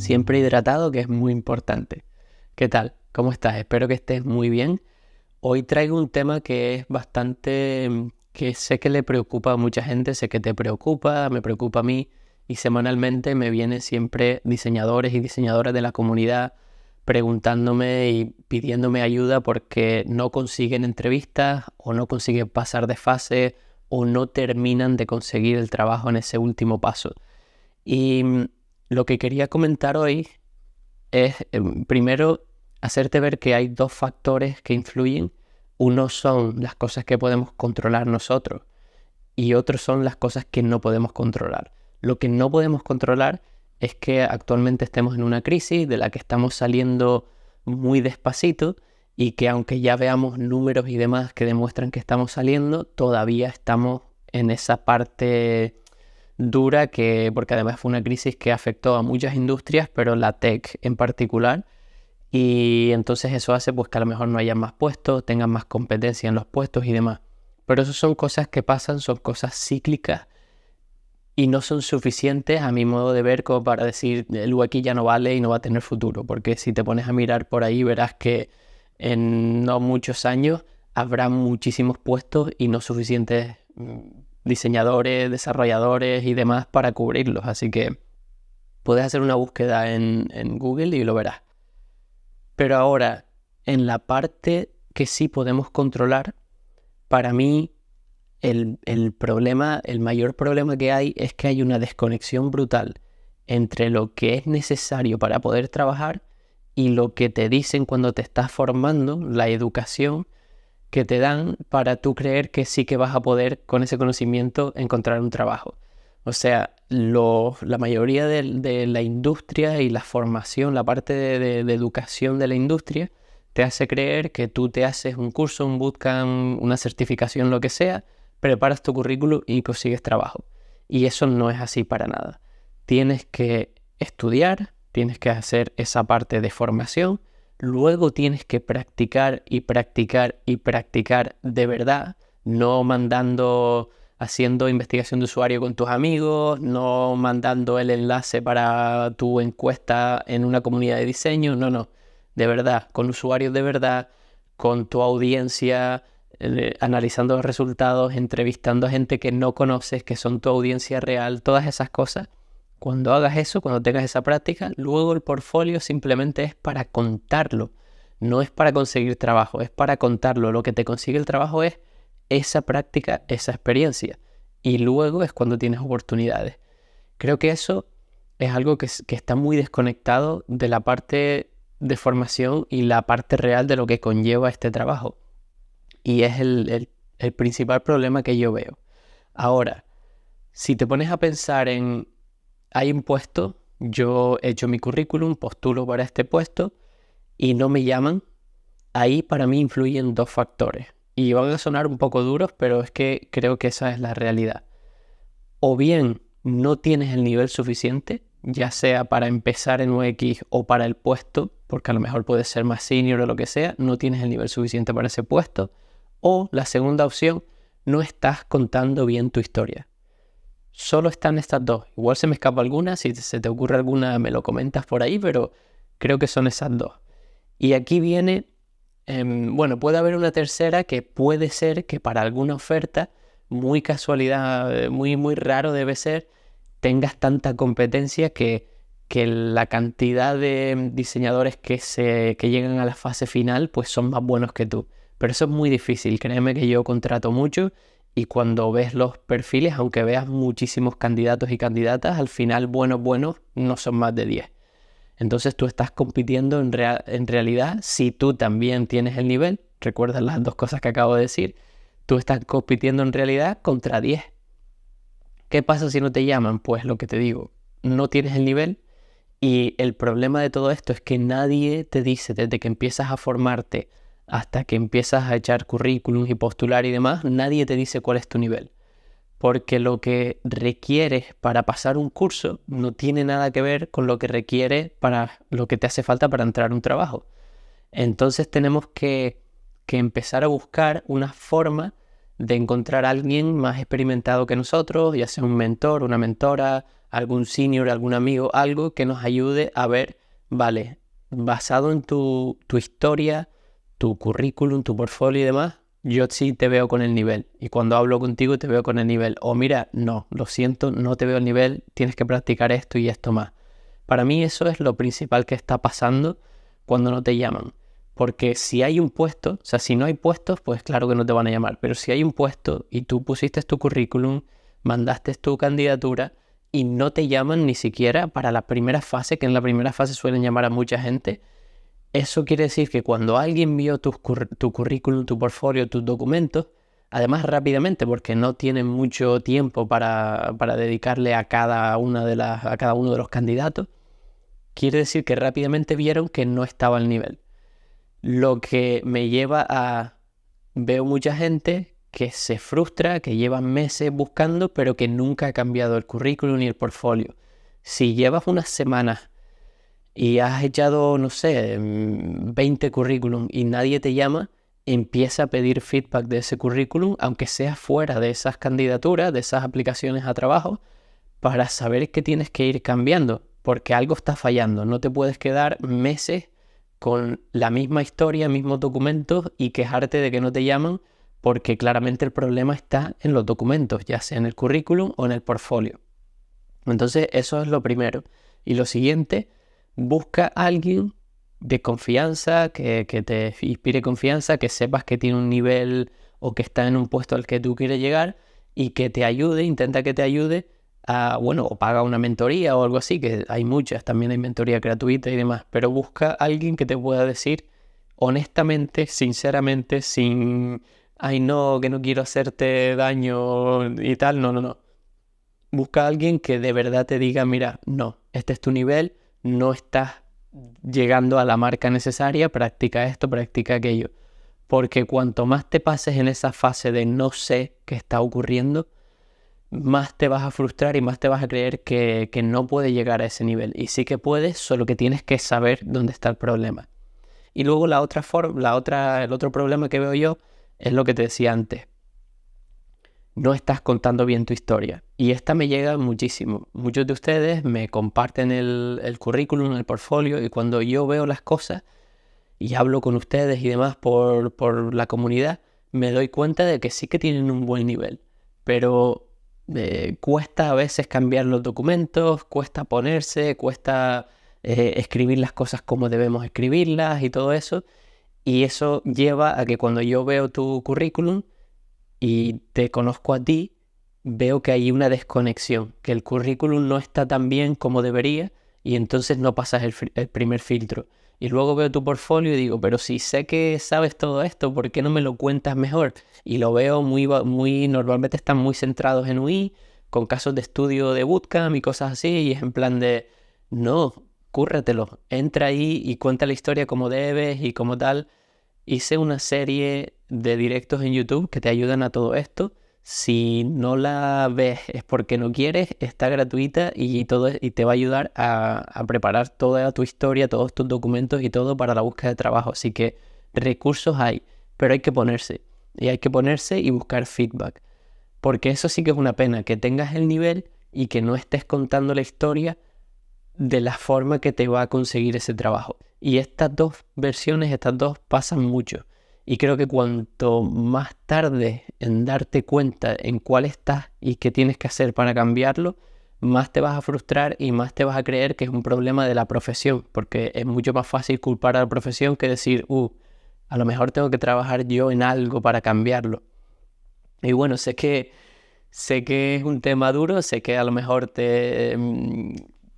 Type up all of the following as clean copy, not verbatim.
siempre hidratado, que es muy importante. ¿Qué tal? ¿Cómo estás? Espero que estés muy bien. Hoy traigo un tema que es bastante, que sé que le preocupa a mucha gente, sé que te preocupa, me preocupa a mí, y semanalmente me vienen siempre diseñadores y diseñadoras de la comunidad preguntándome y pidiéndome ayuda porque no consiguen entrevistas o no consiguen pasar de fase o no terminan de conseguir el trabajo en ese último paso. Y lo que quería comentar hoy es, primero, hacerte ver que hay dos factores que influyen. Uno son las cosas que podemos controlar nosotros y otros son las cosas que no podemos controlar. Lo que no podemos controlar es que actualmente estemos en una crisis de la que estamos saliendo muy despacito y que aunque ya veamos números y demás que demuestran que estamos saliendo, todavía estamos en esa parte dura porque además fue una crisis que afectó a muchas industrias, pero la tech en particular. Y entonces eso hace pues que a lo mejor no haya más puestos, tengan más competencia en los puestos y demás. Pero eso son cosas que pasan, son cosas cíclicas y no son suficientes a mi modo de ver como para decir el aquí ya no vale y no va a tener futuro. Porque si te pones a mirar por ahí verás que en no muchos años habrá muchísimos puestos y no suficientes diseñadores, desarrolladores y demás para cubrirlos. Así que puedes hacer una búsqueda en Google y lo verás. Pero ahora, en la parte que sí podemos controlar, para mí el problema, el mayor problema que hay es que hay una desconexión brutal entre lo que es necesario para poder trabajar y lo que te dicen cuando te estás formando, la educación que te dan para tú creer que sí que vas a poder con ese conocimiento encontrar un trabajo. O sea, la mayoría de la industria y la formación, la parte de educación de la industria, te hace creer que tú te haces un curso, un bootcamp, una certificación, lo que sea, preparas tu currículum y consigues trabajo. Y eso no es así para nada. Tienes que estudiar, tienes que hacer esa parte de formación, luego tienes que practicar y practicar y practicar de verdad, no haciendo investigación de usuario con tus amigos, no mandando el enlace para tu encuesta en una comunidad de diseño, no, de verdad, con usuarios de verdad, con tu audiencia, analizando los resultados, entrevistando a gente que no conoces, que son tu audiencia real, todas esas cosas. Cuando hagas eso, cuando tengas esa práctica, luego el portfolio simplemente es para contarlo. No es para conseguir trabajo, es para contarlo. Lo que te consigue el trabajo es esa práctica, esa experiencia. Y luego es cuando tienes oportunidades. Creo que eso es algo que está muy desconectado de la parte de formación y la parte real de lo que conlleva este trabajo. Y es el principal problema que yo veo. Ahora, si te pones a pensar hay un puesto, yo he hecho mi currículum, postulo para este puesto y no me llaman, ahí para mí influyen dos factores. Y van a sonar un poco duros, pero es que creo que esa es la realidad. O bien no tienes el nivel suficiente, ya sea para empezar en UX o para el puesto, porque a lo mejor puedes ser más senior o lo que sea, no tienes el nivel suficiente para ese puesto. O la segunda opción, no estás contando bien tu historia. Solo están estas dos. Igual se me escapa alguna, si se te ocurre alguna me lo comentas por ahí, pero creo que son esas dos. Y aquí viene, puede haber una tercera que puede ser que para alguna oferta, muy casualidad, muy raro debe ser, tengas tanta competencia que la cantidad de diseñadores que llegan a la fase final pues son más buenos que tú. Pero eso es muy difícil, créeme que yo contrato mucho y cuando ves los perfiles, aunque veas muchísimos candidatos y candidatas, al final buenos no son más de 10. Entonces tú estás compitiendo en realidad, si tú también tienes el nivel, recuerda las dos cosas que acabo de decir, tú estás compitiendo en realidad contra 10. ¿Qué pasa si no te llaman? Pues lo que te digo, no tienes el nivel y el problema de todo esto es que nadie te dice desde que empiezas a formarte hasta que empiezas a echar currículums y postular y demás, nadie te dice cuál es tu nivel. Porque lo que requieres para pasar un curso no tiene nada que ver con lo que requiere para lo que te hace falta para entrar a un trabajo. Entonces tenemos que empezar a buscar una forma de encontrar a alguien más experimentado que nosotros, ya sea un mentor, una mentora, algún senior, algún amigo, algo que nos ayude a ver, vale, basado en tu historia, tu currículum, tu portfolio y demás, yo sí te veo con el nivel. Y cuando hablo contigo te veo con el nivel. O mira, no, lo siento, no te veo el nivel, tienes que practicar esto y esto más. Para mí eso es lo principal que está pasando cuando no te llaman. Porque si hay un puesto, o sea, si no hay puestos, pues claro que no te van a llamar. Pero si hay un puesto y tú pusiste tu currículum, mandaste tu candidatura y no te llaman ni siquiera para la primera fase, que en la primera fase suelen llamar a mucha gente, eso quiere decir que cuando alguien vio tu currículum, tu portfolio, tus documentos, además rápidamente, porque no tienen mucho tiempo para dedicarle a cada uno de los candidatos, quiere decir que rápidamente vieron que no estaba al nivel. Lo que me lleva a... Veo mucha gente que se frustra, que lleva meses buscando, pero que nunca ha cambiado el currículum ni el portfolio. Si llevas unas semanas y has echado, no sé, 20 currículum y nadie te llama, empieza a pedir feedback de ese currículum, aunque sea fuera de esas candidaturas, de esas aplicaciones a trabajo, para saber que tienes que ir cambiando, porque algo está fallando. No te puedes quedar meses con la misma historia, mismos documentos y quejarte de que no te llaman, porque claramente el problema está en los documentos, ya sea en el currículum o en el portfolio. Entonces, eso es lo primero. Y lo siguiente, busca a alguien de confianza, que te inspire confianza, que sepas que tiene un nivel o que está en un puesto al que tú quieres llegar y que te ayude, intenta que te ayude a, bueno, o paga una mentoría o algo así, que hay muchas, también hay mentoría gratuita y demás, pero busca a alguien que te pueda decir honestamente, sinceramente, sin, ay no, que no quiero hacerte daño y tal, no, no, no. Busca a alguien que de verdad te diga, mira, no, este es tu nivel, no estás llegando a la marca necesaria, practica esto, practica aquello. Porque cuanto más te pases en esa fase de no sé qué está ocurriendo, más te vas a frustrar y más te vas a creer que no puedes llegar a ese nivel. Y sí que puedes, solo que tienes que saber dónde está el problema. Y luego el otro problema que veo yo es lo que te decía antes. No estás contando bien tu historia. Y esta me llega muchísimo. Muchos de ustedes me comparten el currículum, el portfolio, y cuando yo veo las cosas y hablo con ustedes y demás por la comunidad, me doy cuenta de que sí que tienen un buen nivel. Pero cuesta a veces cambiar los documentos, cuesta ponerse, cuesta escribir las cosas como debemos escribirlas y todo eso. Y eso lleva a que cuando yo veo tu currículum, y te conozco a ti, veo que hay una desconexión, que el currículum no está tan bien como debería y entonces no pasas el primer filtro. Y luego veo tu portfolio y digo, pero si sé que sabes todo esto, ¿por qué no me lo cuentas mejor? Y lo veo normalmente están muy centrados en UI, con casos de estudio de bootcamp y cosas así, y es en plan de, no, cúrratelo, entra ahí y cuenta la historia como debes y como tal. Hice una serie de directos en YouTube que te ayudan a todo esto. Si no la ves es porque no quieres, está gratuita y te va a ayudar a preparar toda tu historia, todos tus documentos y todo para la búsqueda de trabajo. Así que recursos hay, pero hay que ponerse. Y hay que ponerse y buscar feedback. Porque eso sí que es una pena, que tengas el nivel y que no estés contando la historia de la forma que te va a conseguir ese trabajo. Y estas dos versiones, estas dos pasan mucho. Y creo que cuanto más tarde en darte cuenta en cuál estás y qué tienes que hacer para cambiarlo, más te vas a frustrar y más te vas a creer que es un problema de la profesión, porque es mucho más fácil culpar a la profesión que decir, a lo mejor tengo que trabajar yo en algo para cambiarlo. Y bueno, sé que es un tema duro, sé que a lo mejor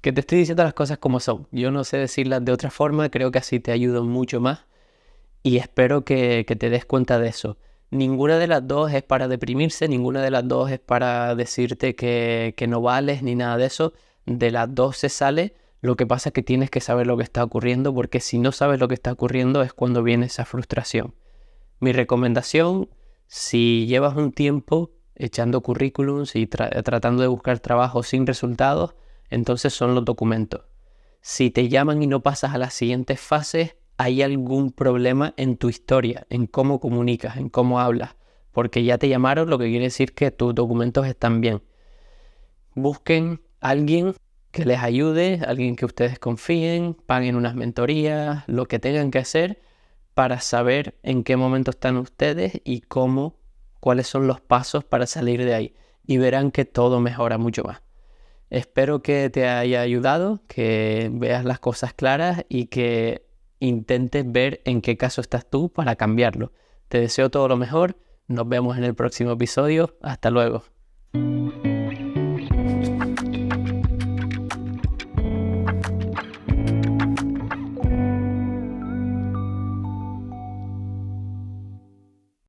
que te estoy diciendo las cosas como son. Yo no sé decirlas de otra forma, creo que así te ayudo mucho más y espero que te des cuenta de eso. Ninguna de las dos es para deprimirse, ninguna de las dos es para decirte que no vales ni nada de eso. De las dos se sale, lo que pasa es que tienes que saber lo que está ocurriendo, porque si no sabes lo que está ocurriendo es cuando viene esa frustración. Mi recomendación, si llevas un tiempo echando currículums y tratando de buscar trabajo sin resultados, entonces son los documentos. Si te llaman y no pasas a las siguientes fases, hay algún problema en tu historia, en cómo comunicas, en cómo hablas, porque ya te llamaron, lo que quiere decir que tus documentos están bien. Busquen alguien que les ayude, alguien que ustedes confíen, paguen unas mentorías, lo que tengan que hacer para saber en qué momento están ustedes y cuáles son los pasos para salir de ahí. Y verán que todo mejora mucho más. Espero que te haya ayudado, que veas las cosas claras y que intentes ver en qué caso estás tú para cambiarlo. Te deseo todo lo mejor. Nos vemos en el próximo episodio. Hasta luego.